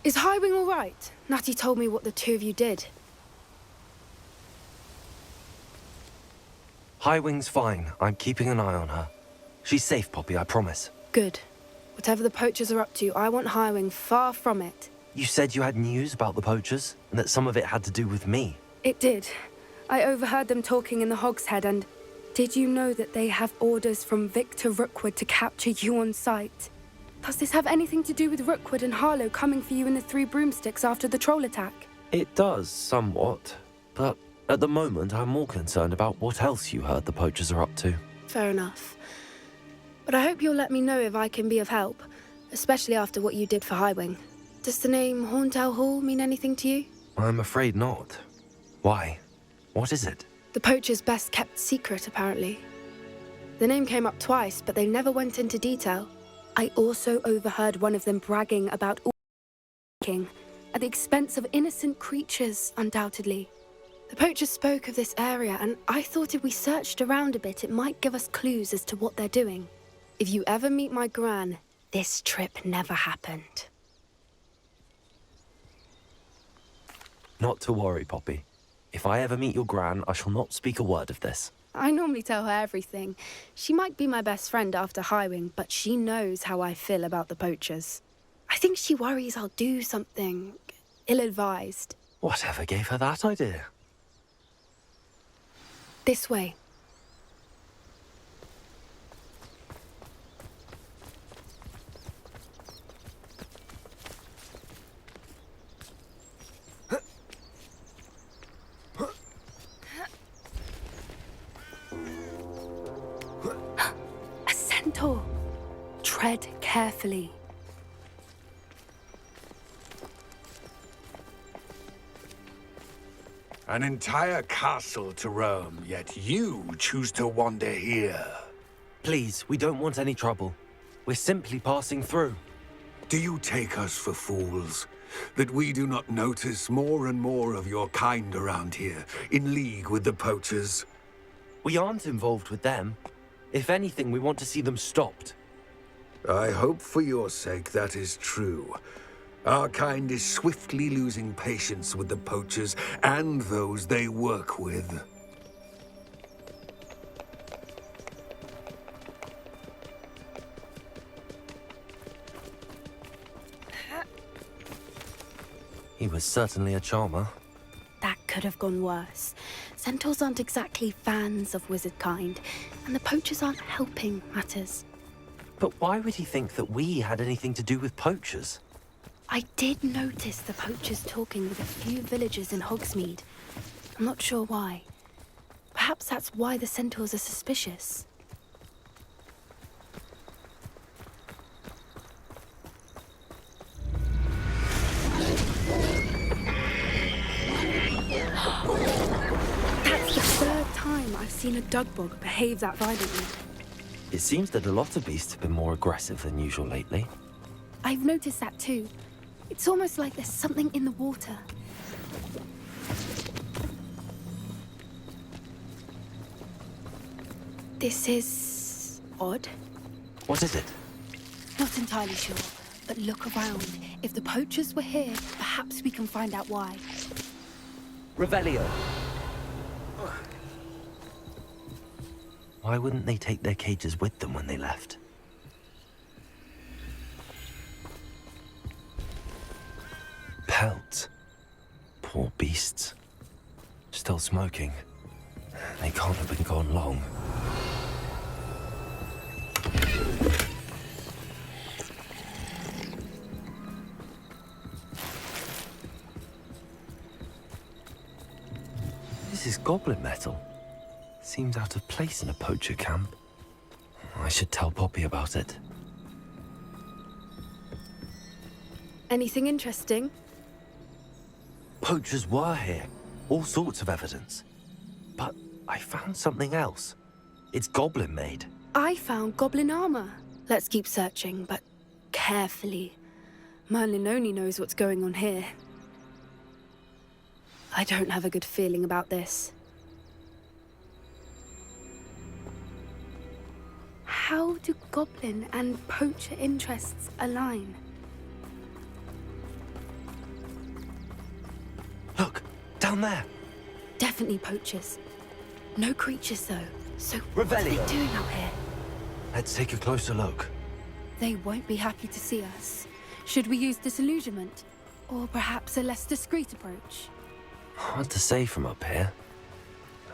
Is Highwing all right? Natty told me what the two of you did. Highwing's fine. I'm keeping an eye on her. She's safe, Poppy, I promise. Good. Whatever the poachers are up to, I want Highwing far from it. You said you had news about the poachers, and that some of it had to do with me. It did. I overheard them talking in the Hogshead, and did you know that they have orders from Victor Rookwood to capture you on sight? Does this have anything to do with Rookwood and Harlow coming for you in the Three Broomsticks after the troll attack? It does, somewhat. But at the moment, I'm more concerned about what else you heard the poachers are up to. Fair enough. But I hope you'll let me know if I can be of help, especially after what you did for Highwing. Does the name Horntail Hall mean anything to you? I'm afraid not. Why? What is it? The poachers' best-kept secret, apparently. The name came up twice, but they never went into detail. I also overheard one of them bragging about king at the expense of innocent creatures, undoubtedly. The poachers spoke of this area, and I thought if we searched around a bit, it might give us clues as to what they're doing. If you ever meet my gran, this trip never happened. Not to worry, Poppy. If I ever meet your gran, I shall not speak a word of this. I normally tell her everything. She might be my best friend after Highwing, but she knows how I feel about the poachers. I think she worries I'll do something ill-advised. Whatever gave her that idea? This way. A centaur. Tread carefully. An entire castle to roam, yet you choose to wander here. Please, we don't want any trouble. We're simply passing through. Do you take us for fools? That we do not notice more and more of your kind around here, in league with the poachers? We aren't involved with them. If anything, we want to see them stopped. I hope for your sake that is true. Our kind is swiftly losing patience with the poachers and those they work with. He was certainly a charmer. That could have gone worse. Centaurs aren't exactly fans of wizard kind, and the poachers aren't helping matters. But why would he think that we had anything to do with poachers? I did notice the poachers talking with a few villagers in Hogsmeade. I'm not sure why. Perhaps that's why the centaurs are suspicious. That's the third time I've seen a dugbog behave that violently. It seems that a lot of beasts have been more aggressive than usual lately. I've noticed that too. It's almost like there's something in the water. This is odd. What is it? Not entirely sure, but look around. If the poachers were here, perhaps we can find out why. Revelio. Why wouldn't they take their cages with them when they left? Pelts. Poor beasts. Still smoking. They can't have been gone long. This is goblin metal. Seems out of place in a poacher camp. I should tell Poppy about it. Anything interesting? Poachers were here. All sorts of evidence. But I found something else. It's goblin made. I found goblin armor. Let's keep searching, but carefully. Merlin only knows what's going on here. I don't have a good feeling about this. How do goblin and poacher interests align? down there? Definitely poachers. No creatures, though. So what are Revelio. they doing out here? Let's take a closer look. They won't be happy to see us. Should we use disillusionment? Or perhaps a less discreet approach? Hard to say from up here.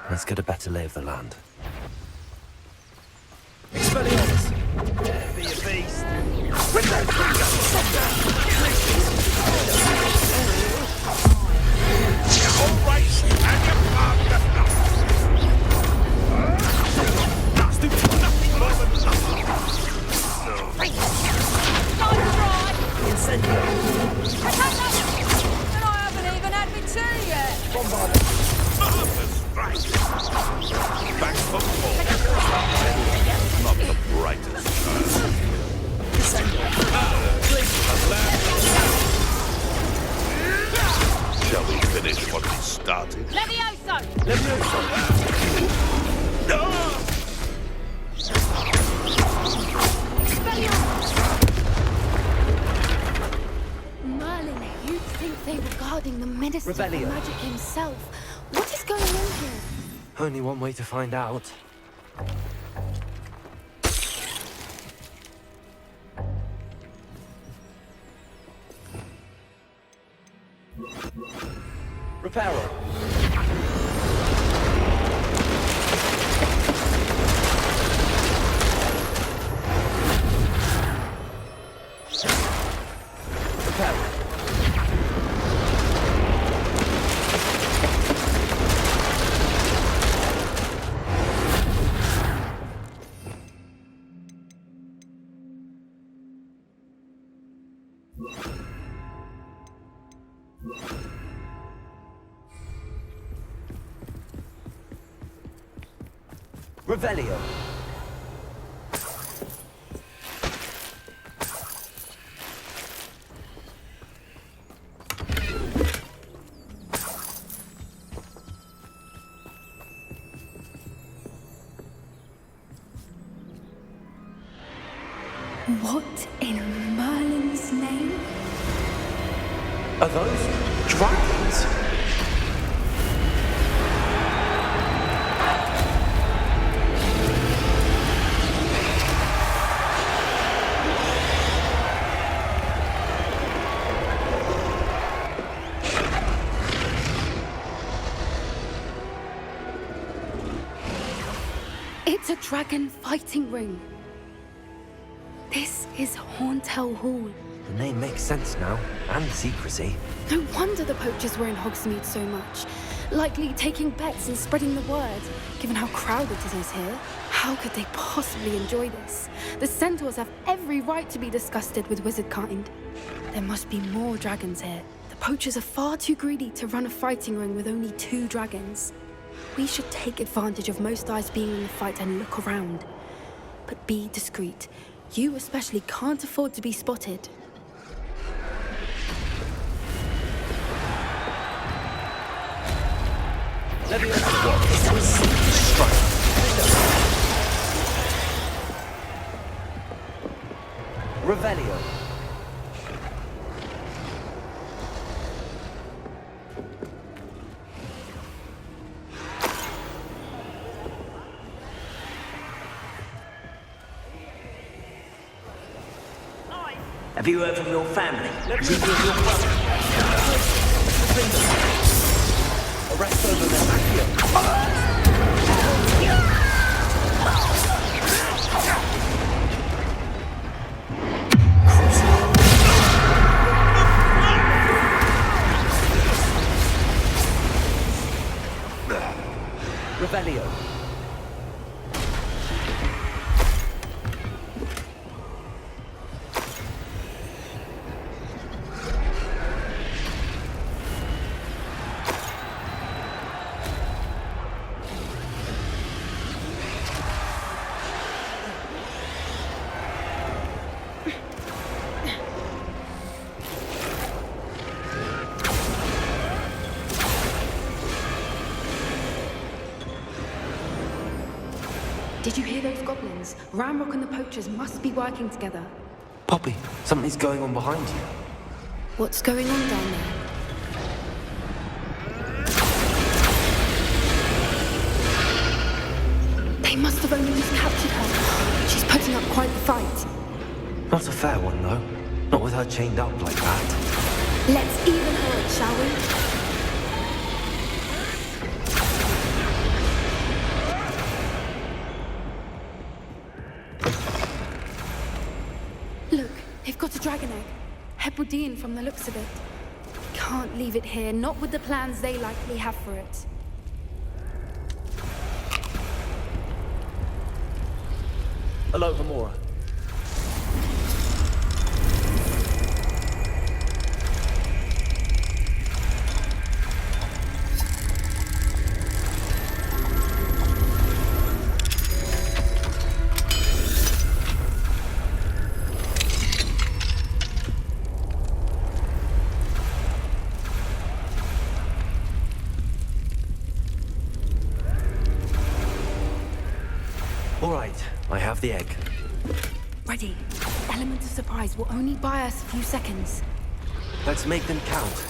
Let's get a better lay of the land. Expelliarmus! Be a beast! With that finger! All right, and your father. Stupid, nothing more than Incendio! And I haven't even had my tea yet. marvelous strike. Back for more. Not the brightest child. Shall we finish what we started? Levioso! Merlin, you'd think they were guarding the Minister of Revelio. Magic himself. What is going on here? Only one way to find out. Reparo. Revelio. What in Merlin's name? Are those dragons? It's a dragon fighting ring. This is Hauntel Hall. The name makes sense now, and the secrecy. No wonder the poachers were in Hogsmeade so much. Likely taking bets and spreading the word, given how crowded it is here. How could they possibly enjoy this? The centaurs have every right to be disgusted with wizard kind. There must be more dragons here. The poachers are far too greedy to run a fighting ring with only 2 dragons. We should take advantage of most eyes being in the fight and look around. But be discreet. You especially can't afford to be spotted. Revelio. Have you heard from your family? Arrest over there. Revelio. Did you hear those goblins? Ramrock and the poachers must be working together. Poppy, something's going on behind you. What's going on down there? quite the fight. Not a fair one, though. Not with her chained up like that. Let's even her up, shall we? Look, they've got a dragon egg. Hebridean from the looks of it. Can't leave it here, not with the plans they likely have for it. Hello, Gamora. All right, I have the egg. Ready. Element of surprise will only buy us a few seconds. Let's make them count.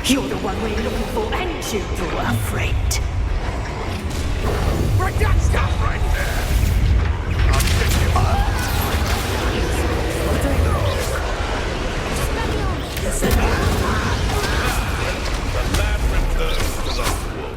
You're the one we're looking for, and you were afraid. Break that stuff right there! I'll pick you up. The lad returns to the wolf.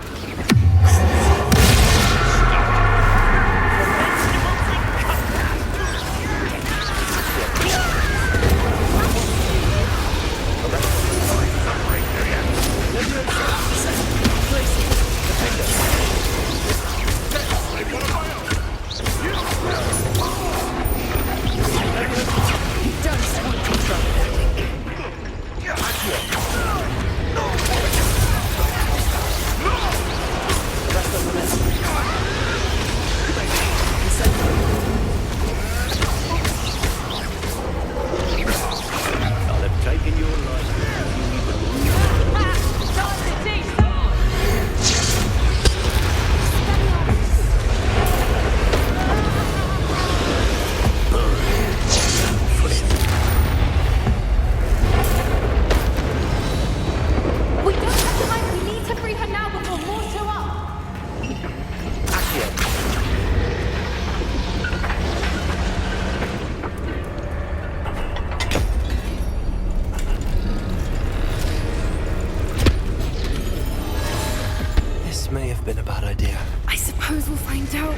May have been a bad idea. I suppose we'll find out.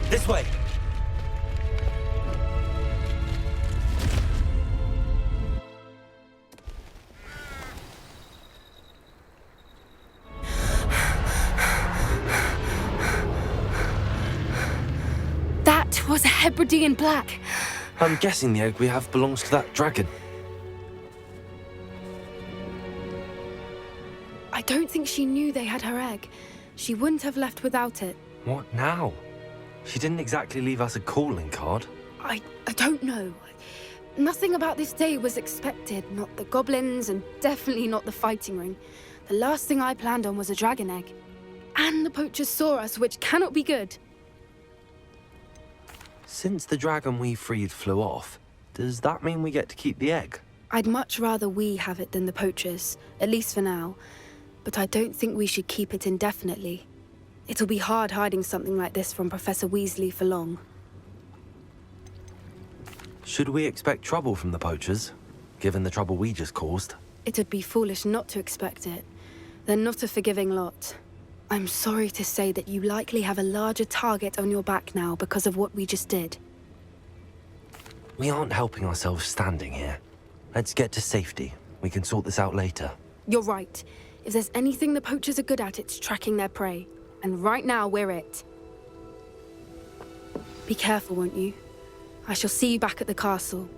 This way. That was a Hebridean black. I'm guessing the egg we have belongs to that dragon. I don't think she knew they had her egg. She wouldn't have left without it. What now? She didn't exactly leave us a calling card. I don't know. Nothing about this day was expected. Not the goblins, and definitely not the fighting ring. The last thing I planned on was a dragon egg. And the poachers saw us, which cannot be good. Since the dragon we freed flew off, does that mean we get to keep the egg? I'd much rather we have it than the poachers, at least for now. But I don't think we should keep it indefinitely. It'll be hard hiding something like this from Professor Weasley for long. Should we expect trouble from the poachers, given the trouble we just caused? It'd be foolish not to expect it. They're not a forgiving lot. I'm sorry to say that you likely have a larger target on your back now because of what we just did. We aren't helping ourselves standing here. Let's get to safety. We can sort this out later. You're right. If there's anything the poachers are good at, it's tracking their prey. And right now, we're it. Be careful, won't you? I shall see you back at the castle.